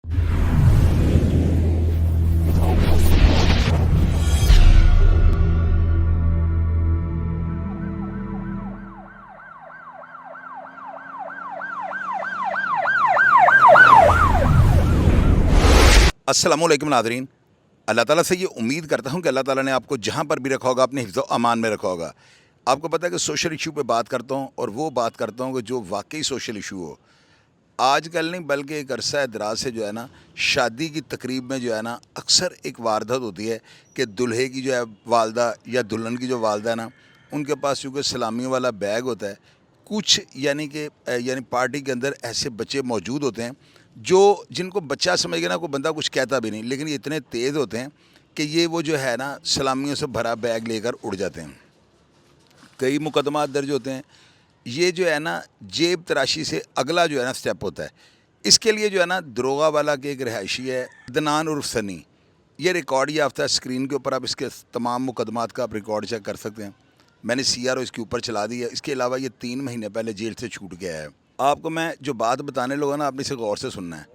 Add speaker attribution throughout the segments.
Speaker 1: अस्सलामुअलैकुम नाज़रीन। अल्लाह ताला से ये उम्मीद करता हूँ कि अल्लाह ताला ने आपको जहाँ पर भी रखा होगा अपने हिफ्ज़ अमान में रखा होगा। आपको पता है कि सोशल इशू पे बात करता हूँ और वो बात करता हूँ कि जो वाकई सोशल इशू हो। आजकल नहीं बल्कि एक अरसा दराज से जो है ना, शादी की तकरीब में जो है ना, अक्सर एक वारदात होती है कि दूल्हे की जो है वालदा या दुल्हन की जो वालदा है ना, उनके पास चूँकि सलामियों वाला बैग होता है, कुछ यानी पार्टी के अंदर ऐसे बच्चे मौजूद होते हैं जो जिनको बच्चा समझ के ना कोई बंदा कुछ कहता भी नहीं, लेकिन ये इतने तेज़ होते हैं कि ये वो जो है ना सलामियों से भरा बैग लेकर उड़ जाते हैं। कई मुकदमात दर्ज होते हैं। ये जो है ना जेब तराशी से अगला जो है ना स्टेप होता है। इसके लिए जो है ना दरोगा वाला के एक रिहायशी है अदनान उर्फ सनी, ये रिकॉर्ड याफ्ता है। स्क्रीन के ऊपर आप इसके तमाम मुकदमात का आप रिकॉर्ड चेक कर सकते हैं। मैंने CRO इसके ऊपर चला दी है। इसके अलावा ये 3 महीने पहले जेल से छूट गया है। आपको मैं जो बात बताने लगा ना, आपने इसे गौर से सुनना है।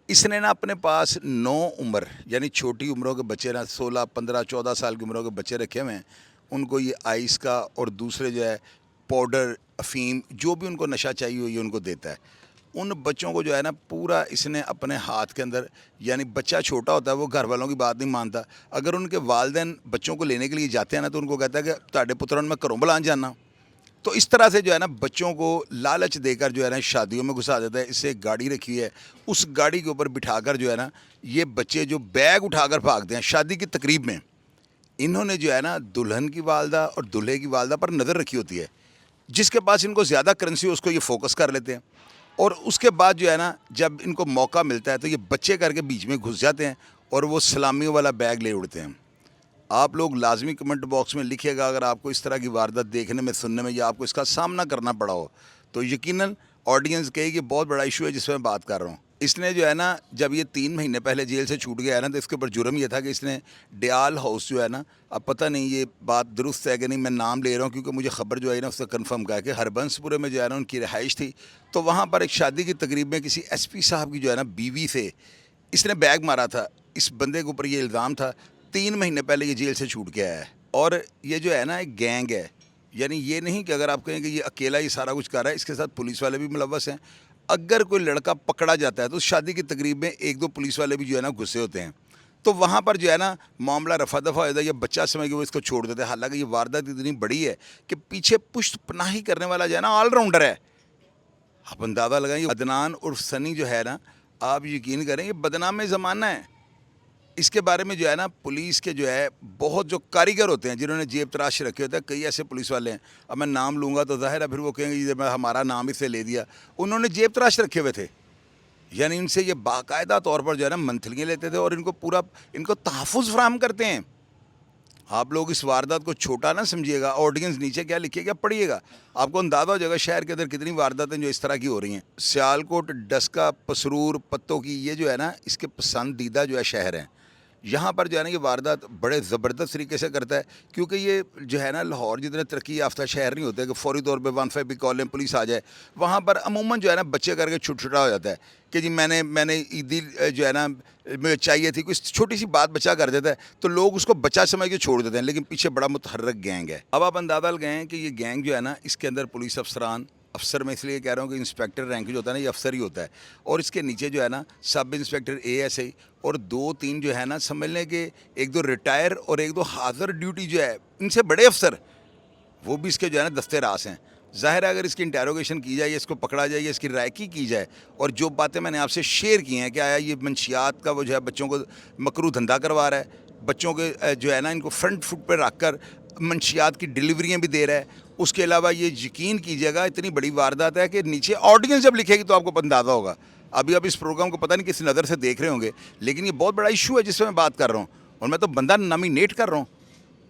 Speaker 1: इसने ना अपने पास 9 उम्र यानी छोटी उम्रों के बच्चे ना 16, 15, 14 साल की उम्रों के बच्चे रखे हुए हैं। उनको ये आइस का और दूसरे जो है पाउडर, अफ़ीम, जो भी उनको नशा चाहिए ये उनको देता है। उन बच्चों को जो है ना पूरा इसने अपने हाथ के अंदर, यानी बच्चा छोटा होता है वो घर वालों की बात नहीं मानता। अगर उनके वालिदैन बच्चों को लेने के लिए जाते हैं ना तो उनको कहता है कि तुहाडे पुत्रों मैं घरों बुलान जाना। तो इस तरह से जो है ना बच्चों को लालच देकर जो है ना शादियों में घुसा देता है। इससे एक गाड़ी रखी है, उस गाड़ी के ऊपर बिठाकर जो है ना ये बच्चे जो बैग उठाकर भागते हैं शादी की तकरीब में। इन्होंने जो है ना दुल्हन की वालदा और दूल्हे की वालदा पर नज़र रखी होती है। जिसके पास इनको ज़्यादा करेंसी हो उसको ये फोकस कर लेते हैं, और उसके बाद जो है ना जब इनको मौका मिलता है तो ये बच्चे करके बीच में घुस जाते हैं और वो सलामियों वाला बैग ले उड़ते हैं। आप लोग लाजमी कमेंट बॉक्स में लिखिएगा अगर आपको इस तरह की वारदात देखने में, सुनने में या आपको इसका सामना करना पड़ा हो, तो यकीनन ऑडियंस कहेगी बहुत बड़ा इशू है जिसमें मैं बात कर रहा हूँ। इसने जो है ना जब ये 3 महीने पहले जेल से छूट गया है ना, तो इसके ऊपर जुर्म ये था कि इसने डयाल हाउस जो है ना, अब पता नहीं ये बात दुरुस्त है कि नहीं, मैं नाम ले रहा हूँ क्योंकि मुझे खबर जो आई ना उससे कन्फर्म कहा कि हरबंसपुरे में जो है ना उनकी रिहाइश थी। तो वहाँ पर एक शादी की तकरीब में किसी SP साहब की जो है ना बीवी से इसने बैग मारा था। इस बंदे के ऊपर ये इल्ज़ाम था। 3 महीने पहले ये जेल से छूट के आया है। और ये जो है ना एक गैंग है, यानी ये नहीं कि अगर आप कहें कि ये अकेला ही सारा कुछ कर रहा है, इसके साथ पुलिस वाले भी मुलव्वस हैं। अगर कोई लड़का पकड़ा जाता है तो शादी की तकरीब में 1-2 पुलिस वाले भी जो है ना गुस्से होते हैं, तो वहाँ पर जो है ना मामला रफा दफा हो जाता है। ये बच्चा समझ के वो इसको छोड़ देते हैं। हालांकि ये वारदात इतनी बड़ी है कि पीछे पुश्त पनाही करने वाला जो है ना ऑलराउंडर है। आप अंदाज़ा लगाएं, अदनान उर्फ सनी जो है ना, आप यकीन करें ये बदनाम ज़माना है। इसके बारे में जो है ना पुलिस के जो है बहुत जो कारीगर होते हैं जिन्होंने जेब तराश रखे होते हैं, कई ऐसे पुलिस वाले हैं, अब मैं नाम लूँगा तो ज़ाहिर है फिर वो कहेंगे ये मैं हमारा नाम इससे ले दिया। उन्होंने जेब तराश रखे हुए थे, यानी इनसे ये बाकायदा तौर पर जो है ना मंथलियाँ लेते थे और इनको तहफ़्फ़ुज़ फराहम करते हैं। आप लोग इस वारदात को छोटा ना समझिएगा। ऑडियंस नीचे क्या लिखिएगा पढ़िएगा, आपको अंदाज़ा हो जाएगा शहर के अंदर कितनी वारदातें जो इस तरह की हो रही हैं। सियालकोट, डस्का, पसरूर, पत्तों की ये जो है ना इसके पसंदीदा जो है शहर हैं। यहाँ पर जो है ना ये वारदात बड़े ज़बरदस्त तरीके से करता है, क्योंकि ये जो है ना लाहौर जितने तरक्की याफ्ता शहर नहीं होते कि फौरी तौर पे 15 भी कॉल पुलिस आ जाए। वहाँ पर अमूमन जो है ना बच्चे करके छुटछुटा हो जाता है कि जी मैंने ईदी जो है ना मुझे चाहिए थी, कोई छोटी सी बात बच्चा कर देता है तो लोग उसको बच्चा समझ के छोड़ देते हैं, लेकिन पीछे बड़ा मुतहर्रिक गैंग है। अब आप अंदाज़ा लगाएं कि ये गैंग जो है ना इसके अंदर पुलिस अफसरान, अफसर मैं इसलिए कह रहा हूँ कि इंस्पेक्टर रैंक जो होता है ना ये अफसर ही होता है, और इसके नीचे जो है ना सब इंस्पेक्टर ASI और 2-3 जो है ना समझ लें कि 1-2 रिटायर और 1-2 हाज़िर ड्यूटी जो है, इनसे बड़े अफसर वो भी इसके जो है ना दस्ते रास हैं। ज़ाहिर है अगर इसकी इंटेरोगेशन की जाए, इसको पकड़ा जाए, इसकी रायकी की जाए, और जो बातें मैंने आपसे शेयर की हैं कि आया ये मंशियात का वो जो है बच्चों को मकरू धंधा करवा रहा है, बच्चों के जो है ना इनको फ्रंट फुट पर रख कर मंशियात की डिलीवरियाँ भी दे रहा है। उसके अलावा ये यकीन कीजिएगा इतनी बड़ी वारदात है कि नीचे ऑडियंस जब लिखेगी तो आपको अंदाज़ा होगा। अभी आप इस प्रोग्राम को पता नहीं किस नज़र से देख रहे होंगे, लेकिन ये बहुत बड़ा इशू है जिसमें मैं बात कर रहा हूँ, और मैं तो बंदा नॉमिनेट कर रहा हूँ,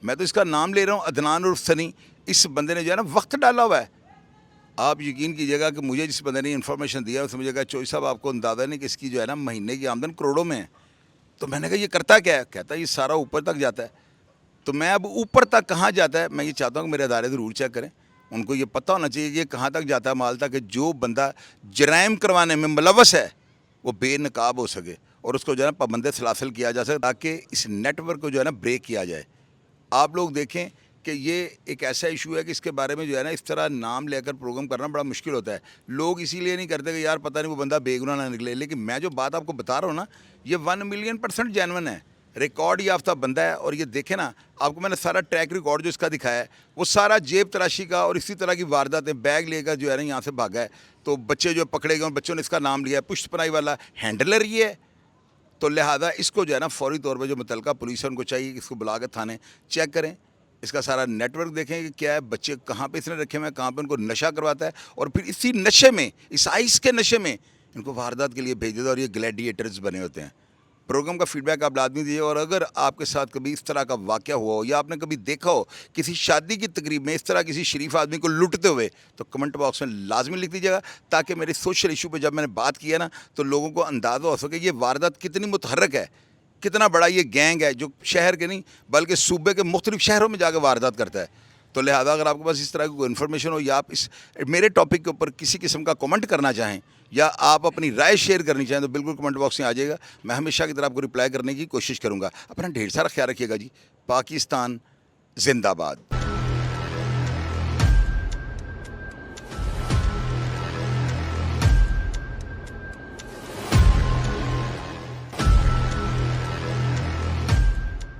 Speaker 1: मैं तो इसका नाम ले रहा हूँ अदनान उर्फ सनी। इस बंदे ने जो है ना वक्त डाला हुआ है। आप यकीन कीजिएगा कि मुझे जिस बंदे ने इन्फॉर्मेशन दिया उसने मुझे कहा चोई साहब आपको अंदाज़ा नहीं कि इसकी जो है ना महीने की आमदन करोड़ों में है। तो मैंने कहा ये करता क्या है? कहता है ये सारा ऊपर तक जाता है। तो मैं अब ऊपर तक कहाँ जाता है, मैं ये चाहता हूँ कि मेरे अदारे ज़रूर चेक करें, उनको ये पता होना चाहिए कि ये कहाँ तक जाता है माल तक कि जो बंदा जराइम करवाने में मुलव्वस है वो बेनकाब हो सके। और उसको जो है ना पाबंद सलासल किया जा सके, ताकि इस नेटवर्क को जो है ना ब्रेक किया जाए। आप लोग देखें कि ये एक ऐसा इशू है कि इसके बारे में जो है ना इस तरह नाम लेकर प्रोग्राम करना बड़ा मुश्किल होता है। लोग इसीलिए नहीं करते कि यार पता नहीं वो बंदा बेगुनाह ना निकले, लेकिन मैं जो बात आपको बता रहा हूँ ना, ये 1 मिलियन% जेन्युइन है। रिकॉर्ड याफ्ता बंदा है। और ये देखें ना, आपको मैंने सारा ट्रैक रिकॉर्ड जो इसका दिखाया है, वो सारा जेब तराशी का और इसी तरह की वारदातें, बैग लेकर जो है ना यहाँ से भागा है। तो बच्चे जो पकड़े गए, बच्चों ने इसका नाम लिया है, पुष्टपनाही वाला हैंडलर ये है। तो लिहाजा इसको जो है ना फौरी तौर पे जो मुतलका पुलिस है उनको चाहिए कि इसको बुला के थाने चेक करें, इसका सारा नेटवर्क देखें कि क्या है, बच्चे कहाँ पे इसने रखे हुए हैं, कहाँ पे उनको नशा करवाता है, और फिर इसी नशे में, इस आइस के नशे में इनको वारदात के लिए भेज देता है। और ये ग्लैडिएटर्स बने होते हैं। प्रोग्राम का फीडबैक आप लाजमी दीजिए। और अगर आपके साथ कभी इस तरह का वाक़या हुआ हो या आपने कभी देखा हो किसी शादी की तकरीब में इस तरह किसी शरीफ आदमी को लुटते हुए, तो कमेंट बॉक्स में लाजमी लिख दीजिएगा, ताकि मेरे सोशल इशू पे जब मैंने बात की है ना, तो लोगों को अंदाज़ा हो सके ये वारदात कितनी मुतहर्रक है, कितना बड़ा ये गैंग है जो शहर के नहीं बल्कि सूबे के मुख्तलिफ शहरों में जाकर वारदात करता है। तो लिहाजा अगर आपके पास इस तरह की कोई इन्फॉर्मेशन हो, या आप इस मेरे टॉपिक के ऊपर किसी किस्म का कमेंट करना चाहें, या आप अपनी राय शेयर करनी चाहें, तो बिल्कुल कमेंट बॉक्स में आ जाइएगा। मैं हमेशा की तरह आपको रिप्लाई करने की कोशिश करूँगा। अपना ढेर सारा ख्याल रखिएगा जी। पाकिस्तान जिंदाबाद।